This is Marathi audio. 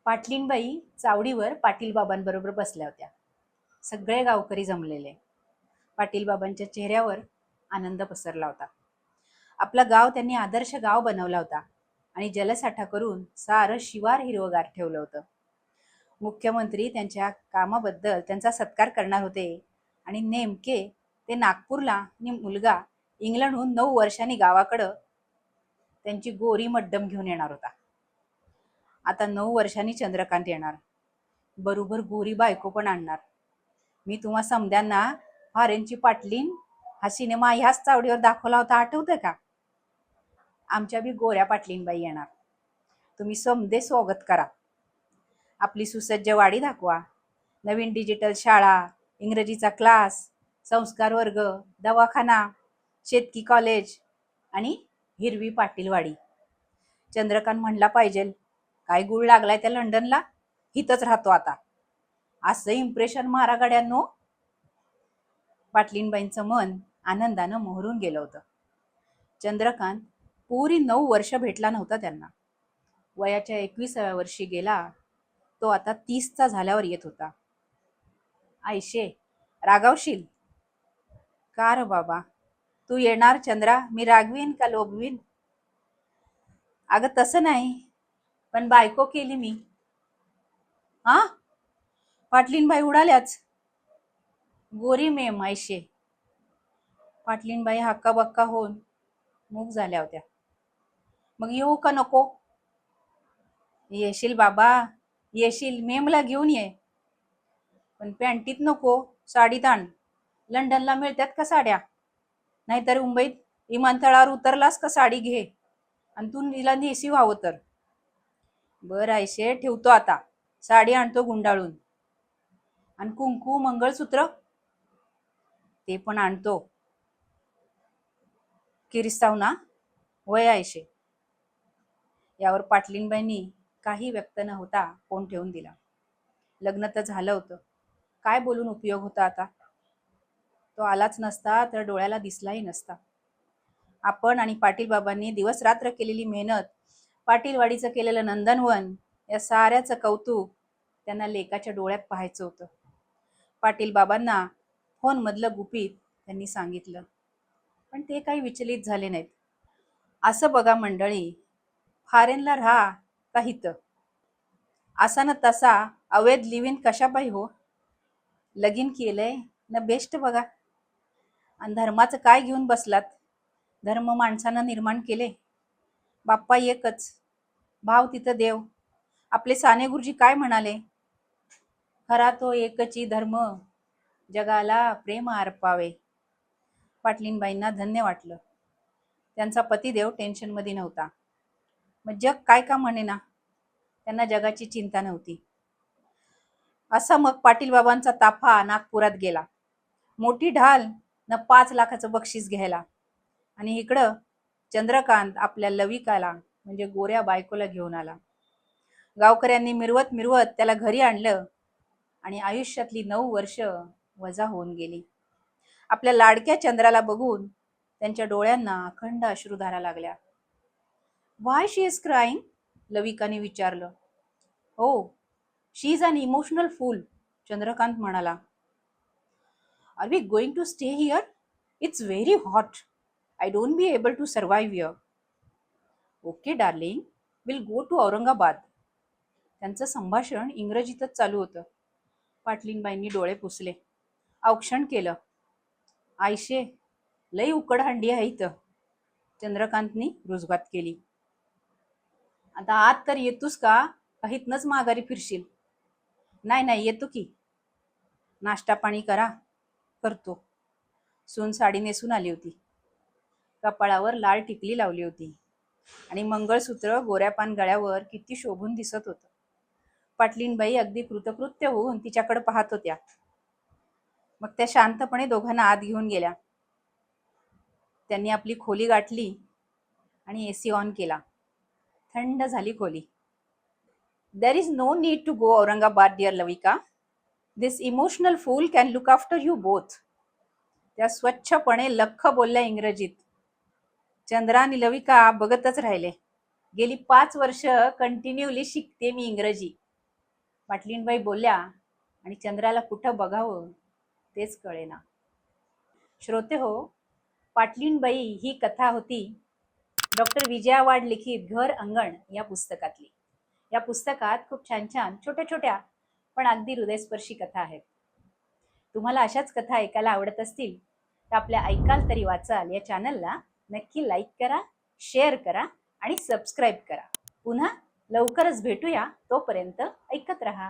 पाटलीनबाई चावडीवर पाटील बाबांबरोबर बसल्या होत्या. सगळे गावकरी जमलेले. पाटील बाबांच्या चेहऱ्यावर आनंद पसरला होता. आपलं गाव त्यांनी आदर्श गाव बनवला होता आणि जलसाठा करून सारं शिवार हिरवगार ठेवलं होतं. मुख्यमंत्री त्यांच्या कामाबद्दल त्यांचा सत्कार करणार होते आणि नेमके ते नागपूरला आणि मुलगा इंग्लंडहून 9 वर्षांनी गावाकडं त्यांची गोरी मड्डम घेऊन येणार होता. आता 9 वर्षांनी चंद्रकांत येणार, बरोबर गोरी बायको पण आणणार. मी तुम्हा समद्यांना फारेंची पाटलीन हा सिनेमा ह्याच चावडीवर दाखवला होता, आठवतंय का? आमच्या बी गोऱ्या पाटलीनबाई येणार. तुम्ही समदे स्वागत करा. आपली सुसज्ज वाडी दाखवा. नवीन डिजिटल शाळा, इंग्रजीचा क्लास, संस्कार वर्ग, दवाखाना, शेतकी कॉलेज आणि हिरवी पाटीलवाडी. चंद्रकांत म्हणला पाहिजे, काय गुळ लागलाय त्या लंडनला, हिथच राहतो आता, असं इम्प्रेशन मारा गाड्यांनो. पाटलीनबाईंचं मन आनंदानं मोहरून गेलं होतं. चंद्रकांत पुरी 9 वर्ष भेटला नव्हता त्यांना. वयाच्या 21व्या वर्षी गेला, तो आता 30चा झाल्यावर येत होता. आयशे, रागावशील का र बाबा? तू येणार चंद्रा, मी रागवीन का लोभवीन? अगं तसं नाही, पण बायको केली मी. हा, पाटलीनबाई उडाल्याच. गोरी मेम आयशे. पाटलीनबाई हक्का बक्का होऊन मूग झाल्या होत्या. मग येऊ का नको? येशील बाबा, येशील, मेमला घेऊन ये, पण पॅन्टीत नको, साडीत आण. लंडनला मिळतात का साड्या? नाहीतर मुंबईत विमानतळावर उतरलास का साडी घे आणि तू नीला नेसी व्हावं तर. बर आयशे, ठेवतो आता. साडी आणतो गुंडाळून. आणि कुंकू मंगळसूत्र ते पण आणतो. किरिस्ताव ना? वय आयशे. यावर पाटलीनबाईंनी काही व्यक्त न होता फोन ठेवून दिला. लग्न तर झालं होतं, काय बोलून उपयोग होता आता? तो आलाच नसता तर डोळ्याला दिसलाही नसता. आपण आणि पाटील बाबांनी दिवस रात्र केलेली मेहनत, पाटीलवाडीचं केलेलं नंदनवन, या साऱ्याचं कौतुक त्यांना लेकाच्या डोळ्यात पाहायचं होतं. पाटील बाबांना फोन मधलं गुपित त्यांनी सांगितलं, पण ते काही विचलित झाले नाहीत. असं बघा मंडळी, फॉरेनला राहा का हिथं, असा न तसा अवैध लिव्हिंग कशापायी हो? लगीन केलंय न बेस्ट बघा. आणि धर्माचं काय घेऊन बसलात? धर्म माणसानं निर्माण केले. बाप्पा एकच, भाव तिथं देव. आपले साने गुरुजी काय म्हणाले? खरा तो एकची धर्म, जगाला प्रेम अर्पावे. पाटलीनबाईंना धन्य वाटलं. त्यांचा पतिदेव टेन्शन मध्ये नव्हता. मग जग काय का म्हणेना, त्यांना जगाची चिंता नव्हती. असा मग पाटील बाबांचा ताफा नागपुरात गेला. मोठी ढाल न 5 लाखाचं बक्षीस घ्यायला. आणि इकडं चंद्रकांत आपल्या लविकाला म्हणजे गोऱ्या बायकोला घेऊन आला. गावकऱ्यांनी मिरवत मिरवत त्याला घरी आणलं आणि आयुष्यातली 9 वर्ष वजा होऊन गेली. आपल्या लाडक्या चंद्राला बघून त्यांच्या डोळ्यांना अखंड अश्रुधारा लागल्या. व्हाय शी इज क्राईंग? लविकाने विचारलं. हो, she is an emotional fool, Chandrakant म्हणाला. Are we going to stay here? It's very hot. I don't be able to survive here. Okay, darling, we'll go to Aurangabad. त्यांचं संभाषण इंग्रजीतच चालू होतं. पाटलीनबाईंनी डोळे पुसले, औक्षण केलं. आयशे, लई उकड हंडी आहे इथं, चंद्रकांतनी रुजवात केली. आता आत तर येतोस का हितनच माघारी फिरशील? नाही नाही, येतो की. नाश्ता पाणी करा, करतो. सून साडी नेसून आली होती. कपाळावर लाल टिकली लावली होती आणि मंगळसूत्र गोऱ्या पान गळ्यावर किती शोभून दिसत होतं. पाटलीनबाई अगदी कृतकृत्य होऊन तिच्याकडे पाहत होत्या. मग त्या शांतपणे दोघांना आत घेऊन गेल्या. त्यांनी आपली खोली गाठली आणि एसी ऑन केला. थंड झाली खोली. There is no need to go Aurangabad dear Lavika. This emotional fool can look after you both. त्या स्वच्छपणे लख्ख बोलल्या इंग्रजीत. चंद्रा आणि लविका बघतच राहिले. गेली 5 वर्ष कंटिन्यूली शिकते मी इंग्रजी. पाटलीणबाई बोलल्या आणि चंद्राला कुठं बघावं तेच कळेना. श्रोते हो, पाटलीणबाई ही कथा होती डॉक्टर विजया वाड लिखित घर अंगण या पुस्तकातली. या पुस्तकात खूप छान छान छोट्या छोट्या पण अगदी हृदयस्पर्शी कथा आहेत. तुम्हाला अशाच कथा ऐकायला आवडत असतील तर आपल्या ऐकाल तरी वाचाल या चॅनलला नक्की लाईक करा, शेअर करा आणि सबस्क्राईब करा. पुन्हा लवकरच भेटूया. तोपर्यंत ऐकत रहा.